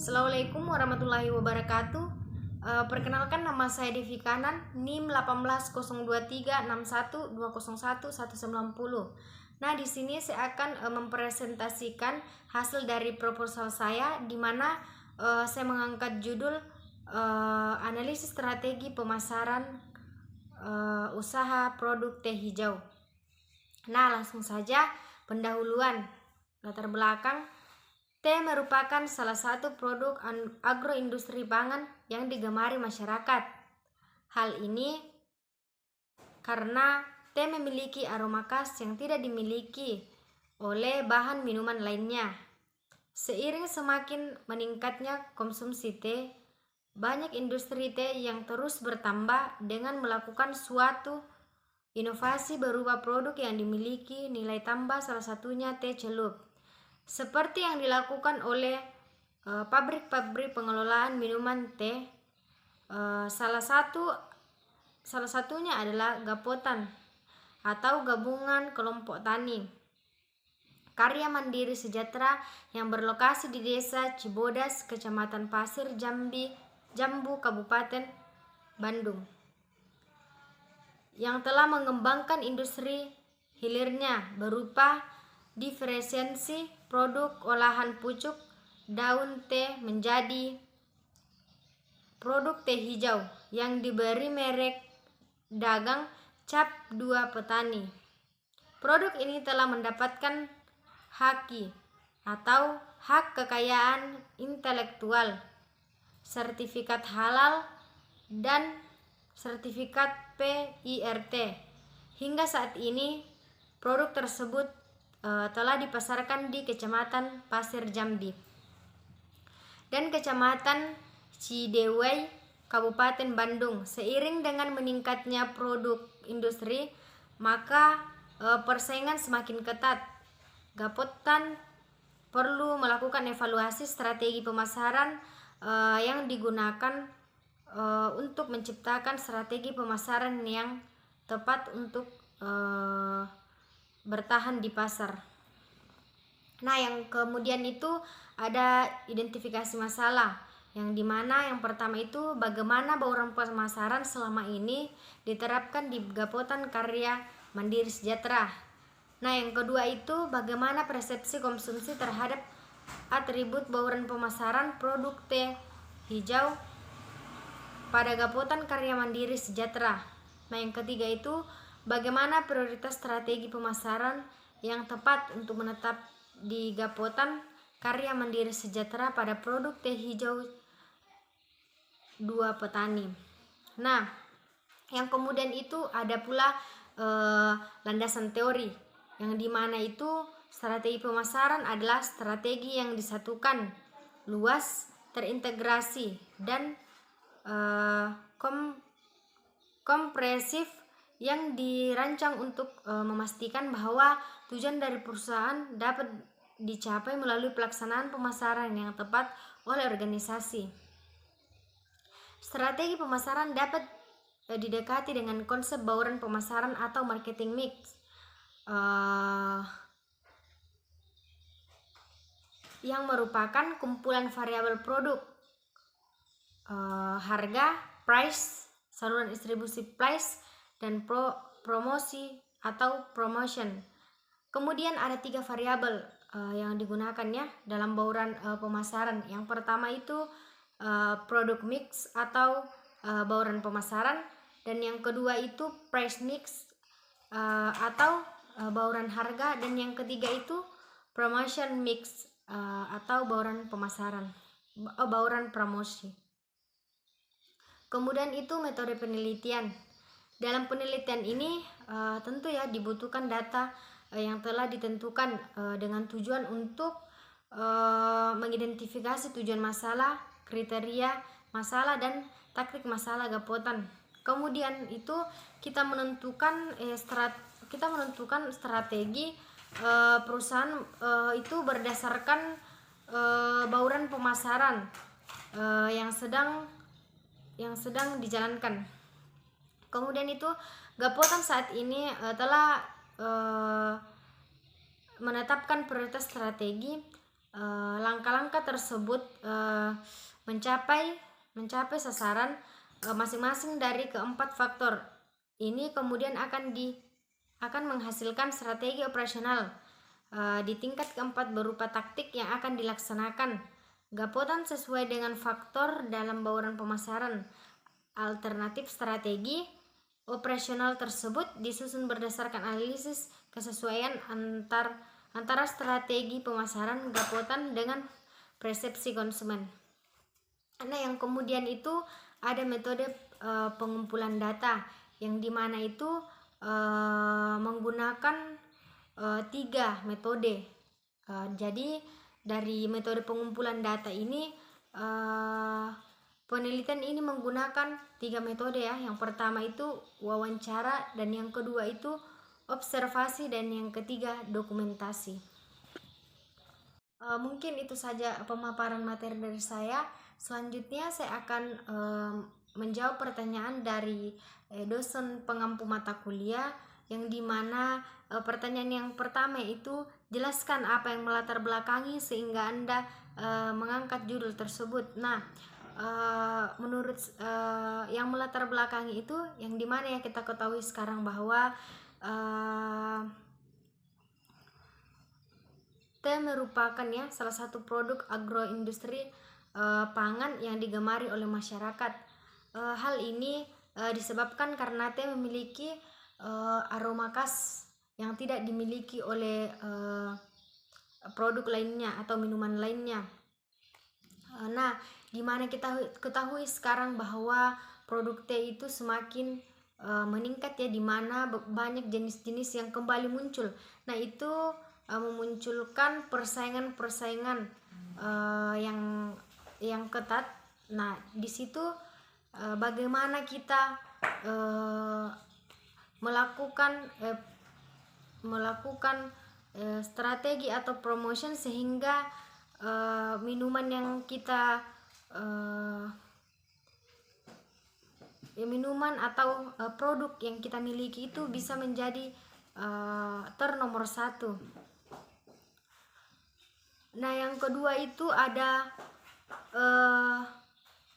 Assalamualaikum warahmatullahi wabarakatuh. Perkenalkan, nama saya Devi Kanan, NIM 1802361201190. Nah, di sini saya akan mempresentasikan hasil dari proposal saya, di mana saya mengangkat judul analisis strategi pemasaran usaha produk teh hijau. Nah, langsung saja pendahuluan. Latar belakang, teh merupakan salah satu produk agroindustri pangan yang digemari masyarakat. Hal ini karena teh memiliki aroma khas yang tidak dimiliki oleh bahan minuman lainnya. Seiring semakin meningkatnya konsumsi teh, banyak industri teh yang terus bertambah dengan melakukan suatu inovasi berupa produk yang dimiliki nilai tambah, salah satunya teh celup. Seperti yang dilakukan oleh pabrik-pabrik pengelolaan minuman teh, salah satunya adalah Gapotan atau Gabungan Kelompok Tani Karya Mandiri Sejahtera yang berlokasi di Desa Cibodas, Kecamatan Pasir Jambu, Kabupaten Bandung, yang telah mengembangkan industri hilirnya berupa diferensiasi produk olahan pucuk daun teh menjadi produk teh hijau yang diberi merek dagang Cap 2 Petani. Produk ini telah mendapatkan HAKI atau hak kekayaan intelektual, sertifikat halal, dan sertifikat PIRT. Hingga saat ini produk tersebut telah dipasarkan di Kecamatan Pasir Jambi dan Kecamatan Cidewey, Kabupaten Bandung. Seiring dengan meningkatnya produk industri, maka persaingan semakin ketat. Gapotan perlu melakukan evaluasi strategi pemasaran yang digunakan untuk menciptakan strategi pemasaran yang tepat untuk bertahan di pasar. Nah, yang kemudian itu ada identifikasi masalah, yang dimana yang pertama itu bagaimana bauran pemasaran selama ini diterapkan di Gapotan Karya Mandiri Sejahtera. Nah, yang kedua itu bagaimana persepsi konsumsi terhadap atribut bauran pemasaran produk teh hijau pada Gapotan Karya Mandiri Sejahtera. Nah, yang ketiga itu bagaimana prioritas strategi pemasaran yang tepat untuk menetap di Gapotan Karya Mandiri Sejahtera pada produk teh hijau 2 Petani. Nah, yang kemudian itu ada pula landasan teori, yang dimana itu strategi pemasaran adalah strategi yang disatukan, luas, terintegrasi, dan kompresif yang dirancang untuk memastikan bahwa tujuan dari perusahaan dapat dicapai melalui pelaksanaan pemasaran yang tepat oleh organisasi. Strategi pemasaran dapat didekati dengan konsep bauran pemasaran atau marketing mix yang merupakan kumpulan variabel produk, harga, price, saluran distribusi price, dan promosi atau promotion. Kemudian ada 3 variabel yang digunakan ya dalam bauran pemasaran. Yang pertama itu product mix atau bauran pemasaran, dan yang kedua itu price mix atau bauran harga, dan yang ketiga itu promotion mix atau bauran pemasaran, bauran promosi. Kemudian itu metode penelitian. Dalam penelitian ini tentu ya dibutuhkan data yang telah ditentukan dengan tujuan untuk mengidentifikasi tujuan masalah, kriteria masalah, dan taktik masalah Gapotan. Kemudian itu kita menentukan strategi perusahaan itu berdasarkan bauran pemasaran yang sedang dijalankan. Kemudian itu Gapotan saat ini telah menetapkan prioritas strategi langkah-langkah tersebut mencapai sasaran masing-masing dari keempat faktor ini kemudian akan menghasilkan strategi operasional di tingkat keempat berupa taktik yang akan dilaksanakan. Gapotan sesuai dengan faktor dalam bauran pemasaran. Alternatif strategi operasional tersebut disusun berdasarkan analisis kesesuaian antara strategi pemasaran gapotan dengan persepsi konsumen. Nah, yang kemudian itu ada metode pengumpulan data yang dimana itu menggunakan 3 metode. Jadi dari metode pengumpulan data ini penelitian ini menggunakan 3 metode ya. Yang pertama itu wawancara, dan yang kedua itu observasi, dan yang ketiga dokumentasi. Mungkin itu saja pemaparan materi dari saya. Selanjutnya saya akan menjawab pertanyaan dari dosen pengampu mata kuliah, yang dimana pertanyaan yang pertama itu, jelaskan apa yang melatar belakangi sehingga Anda mengangkat judul tersebut. Nah, menurut yang melatar belakangi itu yang dimana ya kita ketahui sekarang bahwa teh merupakan ya salah satu produk agroindustri pangan yang digemari oleh masyarakat. Hal ini disebabkan karena teh memiliki aroma khas yang tidak dimiliki oleh produk lainnya atau minuman lainnya. Nah, dimana kita ketahui sekarang bahwa produk teh itu semakin meningkat ya, dimana banyak jenis-jenis yang kembali muncul. Nah, itu memunculkan persaingan yang ketat. Nah, di situ bagaimana kita melakukan strategi atau promotion sehingga minuman yang kita minuman atau produk yang kita miliki itu bisa menjadi ternomor 1. Nah, yang kedua itu ada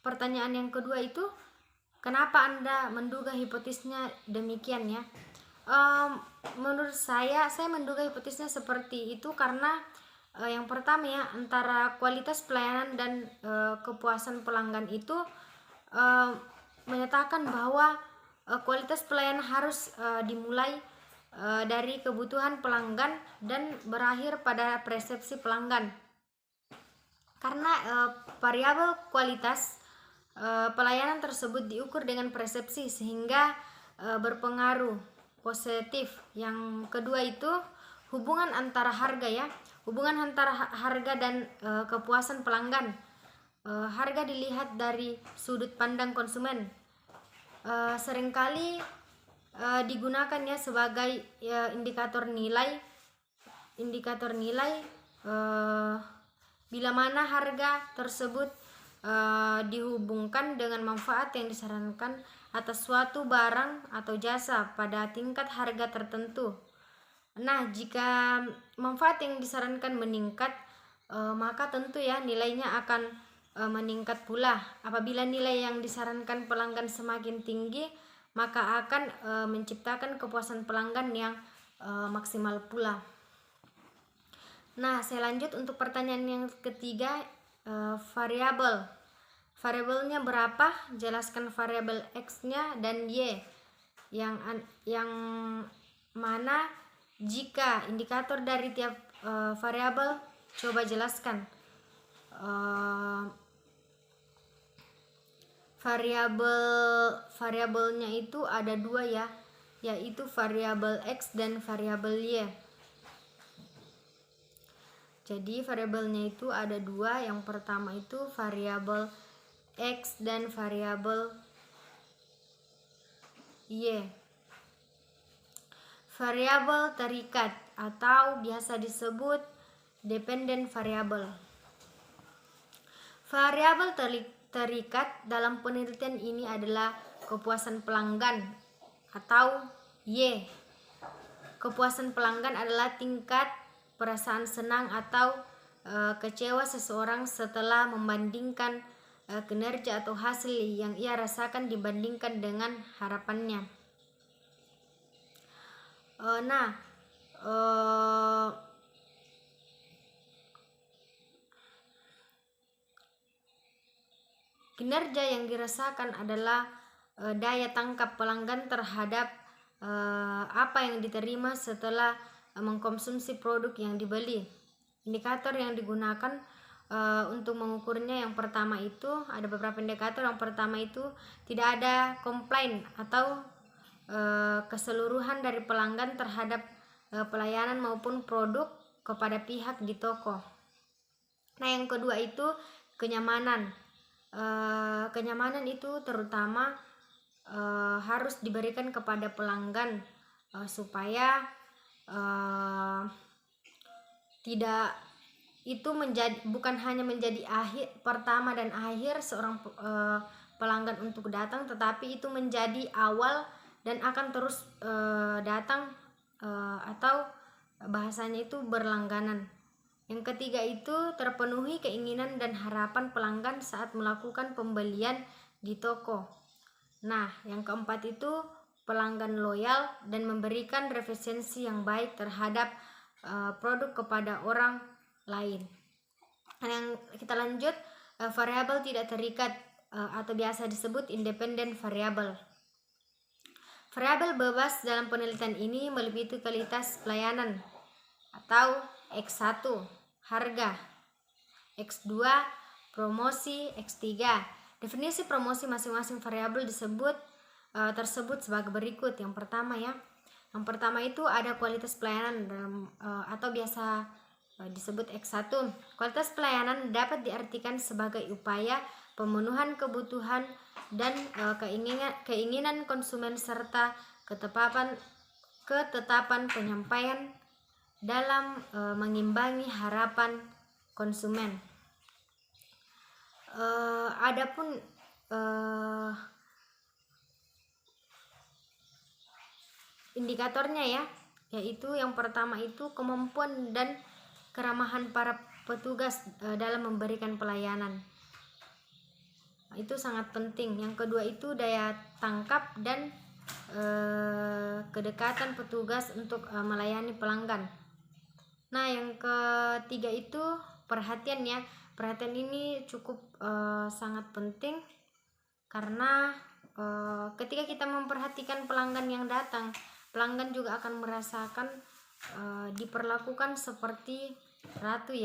pertanyaan yang kedua itu, kenapa Anda menduga hipotesisnya demikian ya? Menurut saya menduga hipotesisnya seperti itu karena yang pertama ya, antara kualitas pelayanan dan kepuasan pelanggan itu menyatakan bahwa kualitas pelayanan harus dimulai dari kebutuhan pelanggan dan berakhir pada persepsi pelanggan. Karena variabel kualitas pelayanan tersebut diukur dengan persepsi sehingga berpengaruh positif. Yang kedua itu hubungan antara harga ya, hubungan antara harga dan kepuasan pelanggan. Harga dilihat dari sudut pandang konsumen. Seringkali digunakan ya sebagai indikator nilai bila mana harga tersebut dihubungkan dengan manfaat yang disarankan atas suatu barang atau jasa pada tingkat harga tertentu. Nah, jika manfaat yang disarankan meningkat, maka tentu ya nilainya akan meningkat pula. Apabila nilai yang disarankan pelanggan semakin tinggi, maka akan menciptakan kepuasan pelanggan yang maksimal pula. Nah, saya lanjut untuk pertanyaan yang ketiga, variabel. Variabelnya berapa? Jelaskan variabel X-nya dan Y. Yang mana jika indikator dari tiap variabel, coba jelaskan. Variabelnya itu ada 2 ya, yaitu variabel X dan variabel Y. Jadi variabelnya itu ada 2. Yang pertama itu variabel X dan variabel Y. Variabel terikat atau biasa disebut dependent variable. Variabel terikat dalam penelitian ini adalah kepuasan pelanggan atau Y. Kepuasan pelanggan adalah tingkat perasaan senang atau kecewa seseorang setelah membandingkan kinerja atau hasil yang ia rasakan dibandingkan dengan harapannya. Kinerja yang dirasakan adalah daya tangkap pelanggan terhadap apa yang diterima setelah mengkonsumsi produk yang dibeli. Indikator yang digunakan untuk mengukurnya, yang pertama itu ada beberapa indikator. Yang pertama itu tidak ada komplain atau keseluruhan dari pelanggan terhadap pelayanan maupun produk kepada pihak di toko. Nah, yang kedua itu kenyamanan. Kenyamanan itu terutama harus diberikan kepada pelanggan supaya tidak itu bukan hanya menjadi pertama dan akhir seorang pelanggan untuk datang, tetapi itu menjadi awal dan akan terus datang, atau bahasanya itu berlangganan. Yang ketiga itu terpenuhi keinginan dan harapan pelanggan saat melakukan pembelian di toko. Nah, yang keempat itu pelanggan loyal dan memberikan referensi yang baik terhadap produk kepada orang lain. Yang kita lanjut, variabel tidak terikat atau biasa disebut independent variable. Variabel bebas dalam penelitian ini meliputi kualitas pelayanan atau X1 harga, X2 promosi, X3. Definisi promosi masing-masing variabel tersebut sebagai berikut. Yang pertama itu ada kualitas pelayanan atau biasa disebut X1. Kualitas pelayanan dapat diartikan sebagai upaya pemenuhan kebutuhan dan keinginan konsumen serta ketetapan penyampaian dalam mengimbangi harapan konsumen. Adapun indikatornya yaitu yang pertama itu kemampuan dan keramahan para petugas dalam memberikan pelayanan. Itu sangat penting. Yang kedua itu daya tangkap dan kedekatan petugas untuk melayani pelanggan. Nah, yang ketiga itu perhatian. Perhatian ini cukup sangat penting karena ketika kita memperhatikan pelanggan yang datang, pelanggan juga akan merasakan diperlakukan seperti ratu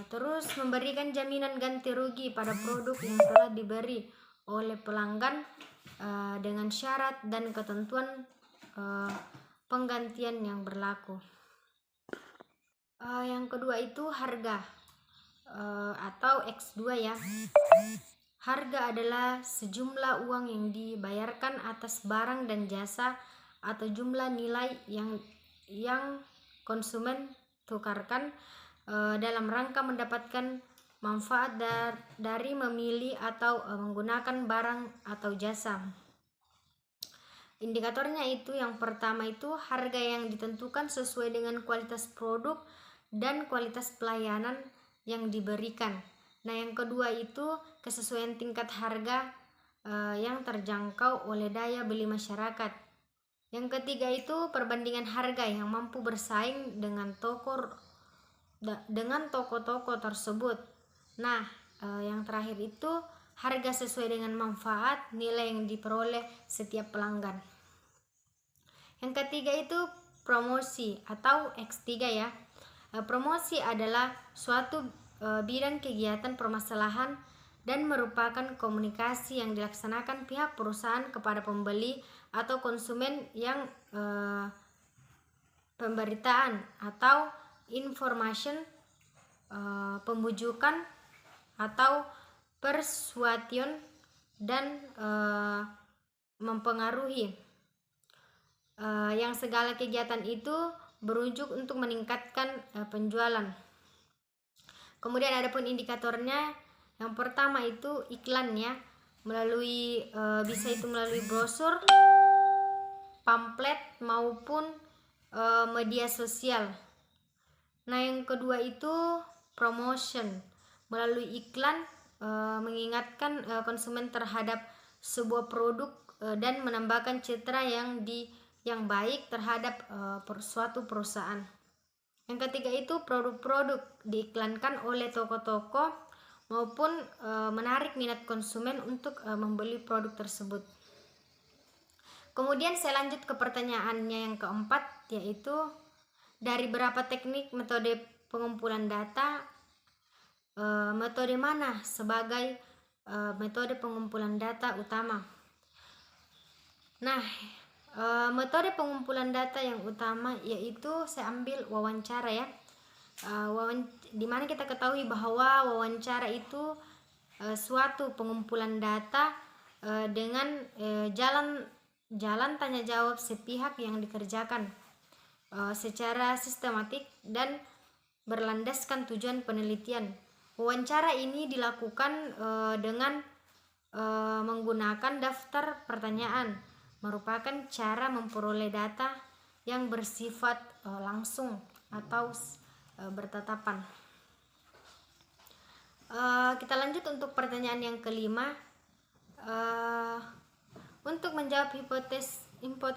terus memberikan jaminan ganti rugi pada produk yang telah diberi oleh pelanggan dengan syarat dan ketentuan penggantian yang berlaku. Yang kedua itu harga atau X2 Harga adalah sejumlah uang yang dibayarkan atas barang dan jasa atau jumlah nilai yang konsumen tukarkan dalam rangka mendapatkan manfaat dari memilih atau menggunakan barang atau jasa. Indikatornya itu yang pertama itu harga yang ditentukan sesuai dengan kualitas produk dan kualitas pelayanan yang diberikan. Nah, yang kedua itu kesesuaian tingkat harga yang terjangkau oleh daya beli masyarakat. Yang ketiga itu perbandingan harga yang mampu bersaing dengan toko-toko tersebut. Nah, yang terakhir itu harga sesuai dengan manfaat nilai yang diperoleh setiap pelanggan. Yang ketiga itu promosi atau X3 Promosi adalah suatu bidang kegiatan permasalahan dan merupakan komunikasi yang dilaksanakan pihak perusahaan kepada pembeli atau konsumen yang pemberitaan atau information, pembujukan atau persuasion dan mempengaruhi yang segala kegiatan itu berujung untuk meningkatkan penjualan. Kemudian ada pun indikatornya. Yang pertama itu iklan melalui bisa itu melalui brosur, pamflet maupun media sosial. Nah, yang kedua itu promotion. Melalui iklan mengingatkan konsumen terhadap sebuah produk dan menambahkan citra yang baik terhadap suatu perusahaan. Yang ketiga itu produk-produk diiklankan oleh toko-toko maupun menarik minat konsumen untuk membeli produk tersebut. Kemudian saya lanjut ke pertanyaannya yang keempat, yaitu dari berapa teknik metode pengumpulan data, metode mana sebagai metode pengumpulan data utama? Nah, metode pengumpulan data yang utama yaitu saya ambil wawancara ya. Dimana kita ketahui bahwa wawancara itu suatu pengumpulan data dengan jalan tanya jawab sepihak yang dikerjakan secara sistematik dan berlandaskan tujuan penelitian. Wawancara ini dilakukan dengan menggunakan daftar pertanyaan, merupakan cara memperoleh data yang bersifat langsung atau bertatapan. Kita lanjut untuk pertanyaan yang kelima. Untuk menjawab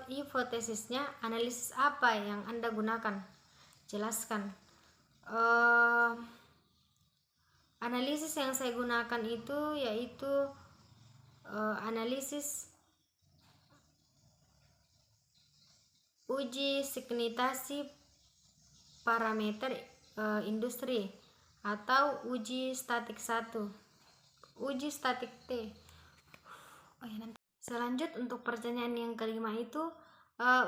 hipotesisnya, analisis apa yang Anda gunakan? Jelaskan. Analisis yang saya gunakan itu yaitu analisis uji signitasi parameter industri atau uji statik 1, uji statik T. Selanjut untuk pertanyaan yang kelima itu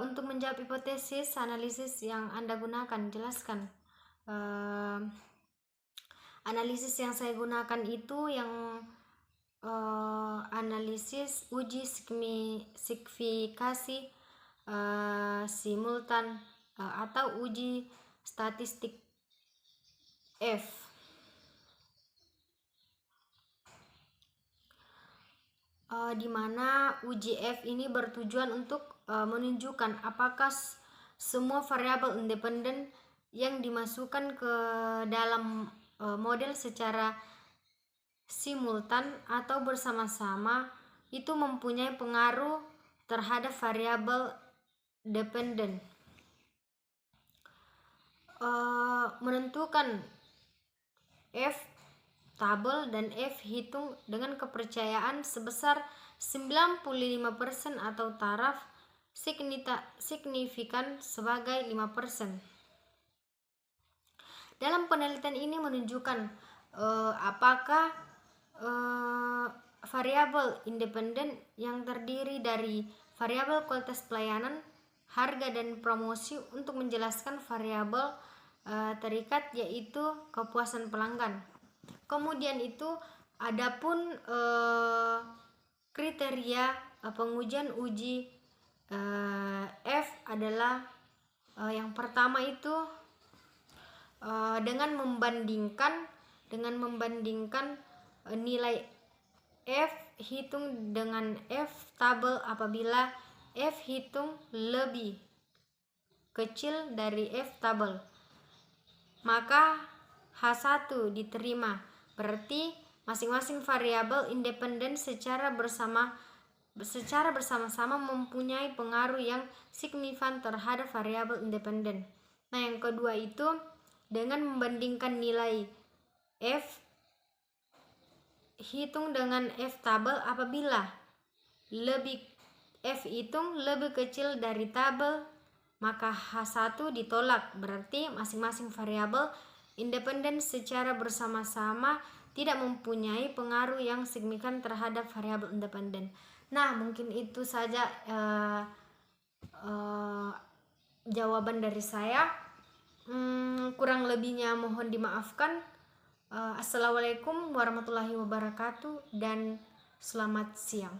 untuk menjawab hipotesis, analisis yang Anda gunakan, jelaskan. Analisis yang saya gunakan itu yang analisis uji signifikasi simultan atau uji statistik F. Di mana uji F ini bertujuan untuk menunjukkan apakah semua variabel independen yang dimasukkan ke dalam model secara simultan atau bersama-sama itu mempunyai pengaruh terhadap variabel dependen. Menentukan F tabel dan F hitung dengan kepercayaan sebesar 95% atau taraf signifikan sebagai 5%. Dalam penelitian ini menunjukkan apakah variabel independen yang terdiri dari variabel kualitas pelayanan, harga dan promosi untuk menjelaskan variabel terikat yaitu kepuasan pelanggan. Kemudian itu adapun kriteria pengujian uji F adalah yang pertama itu dengan membandingkan nilai F hitung dengan F tabel apabila F hitung lebih kecil dari F tabel, maka H1 diterima. Berarti masing-masing variabel independen secara bersama-sama mempunyai pengaruh yang signifikan terhadap variabel independen. Nah, yang kedua itu dengan membandingkan nilai F hitung dengan F tabel apabila F hitung lebih kecil dari tabel, maka H1 ditolak. Berarti masing-masing variabel independen secara bersama-sama tidak mempunyai pengaruh yang signifikan terhadap variabel independen. Nah, mungkin itu saja jawaban dari saya. Kurang lebihnya mohon dimaafkan. Assalamualaikum warahmatullahi wabarakatuh dan selamat siang.